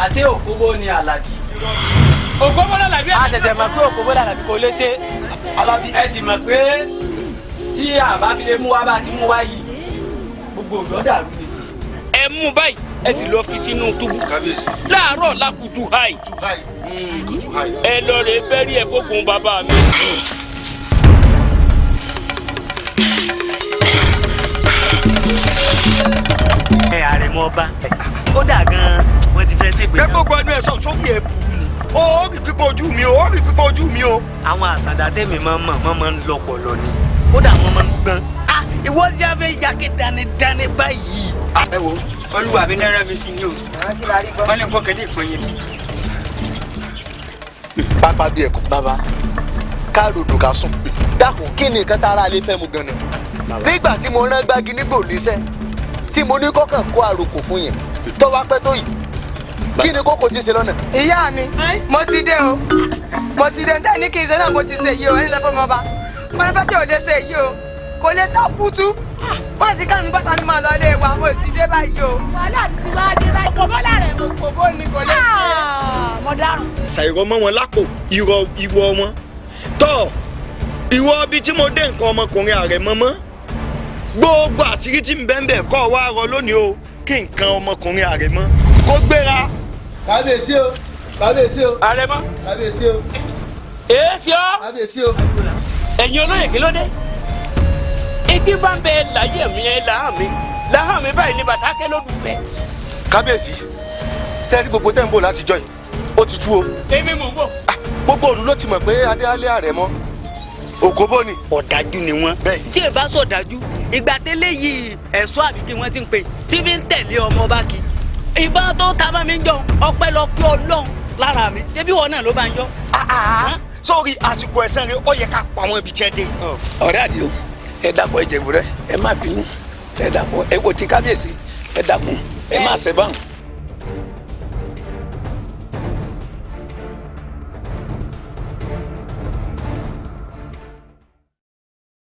Àṣé Òkúbó ni Àlàbí. Òkúbó l'Àlàbí. A ṣẹ̀ṣẹ̀ mọ̀ pé Òkúbó l'Àlàbí kò lè ṣe. Àlàbí ẹ sì mọ̀ pé tí àbá fi lè mú wá bá ti mú wá yìí gbogbo òjò dàrú ni. Ẹ mú báyìí ẹ sì lọ fi sínú túbú. Láàárọ̀ lákùtù háì. Ẹ lọ rè bẹ́rí ẹ fókun bàbá mi. Àrẹ̀mọ ọba kódà gan wọ́n ti fẹ́ ṣègbè. Bẹ́ẹ̀ gbogbo ẹnu ẹ̀ sókè ẹ̀ bù ni. Ó rí pípọ̀ ojú mi o, ó rí pípọ̀ ojú mi o. Àwọn àtàndá tẹ̀mí máa ń lọ́pọ̀lọ́ ni kódà wọ́n máa ń gbọ́n. Ìwọ sí abẹ́ ìyáké dánidáni báyìí. Ẹ wo olúwa mi náírà mi sí ni o. Wọ́n ní nǹkan kẹ́lẹ́ ìfọyín mi. Pápá bí ẹ̀kọ́ bàbá ká ròdò ká sùn dákun kí ni nǹkan tára lè fẹ́ mu gan-an nígbà tí mo rán gbági nígbò níṣẹ́ tí mo ní kọ́kàn kó àròkò fún yẹn tó wá pẹ́ tó yìí kí ni kókò ti ṣe lọ́nà. Ìyá mi mo ti dé o mo ti dé ní kí n ṣe náà mo ti ṣe yìí o ẹni lọ fún mi ọba mo ní fẹ́ kí o lè ṣe yìí o kò lè tá kútú wọ́n ti ká mi bàtà ní màá lọ ilé wa mo ti dé báyìí o. wàhálà ti wá dé báyìí. Òkòbó láàrẹ̀ mo kòbó ni kò lè ṣe. Mo dárùn. Ṣàìrọ̀ mọ́ wọn lápò ìwọ wọn tọ́ ìwọ bíi tí mo dé nǹkan ọmọkùnrin Àrẹ̀mọ mọ́ gbogbo àṣírí tí ń bẹ́ẹ̀ kọ́ wa rọ lónìí o kí nǹkan ọmọkùnrin Àrẹ̀mọ kó gbéra. kábíyèsí o kábíyèsí o Àrẹ̀mọ. kábíyèsí o. Èsì ọ́. kábíyèsí o. Ẹ̀yin olóyè kí ló dé? Etí bá ń bẹ láyé mi ẹ làhàn mi báyìí ní bàtà kẹ́ lódù fẹ́. kábíyèsí sẹ́ẹ̀rí gbogbo tẹ́ ń bò látijọ́ yìí ó ti tú o. Èmi mò ń bọ̀. gbogbo òdu ló ti mọ̀ pé adéálé Àrẹ̀mọ Òkòbó ni. Ọ̀dájú ni wọ́n. Tí ẹ bá sọ̀dájú ìgbà tẹ́lẹ̀ yìí ẹ̀ṣọ́ àbí kí wọ́n ti ń pè tí fi ń tẹ̀lé ọmọ bá kí. Ìbọn tó ta mọ́ mi ń jọ ọpẹ́lọpẹ́ Ọlọ́run lára mi ṣé bí wọn náà ló bá ń yọ. Sórí àsìkò ẹ̀sán rẹ ó yẹ ká pa àwọn ibi tí ẹ dé. Ọ̀rẹ́ Àdìó ẹ dàpọ̀ Ìjẹ̀bú rẹ ẹ má bínú ẹ dàpọ̀ ẹ kò ti kábíyèsí ẹ dàpọ̀ ẹ má ṣe báwọn.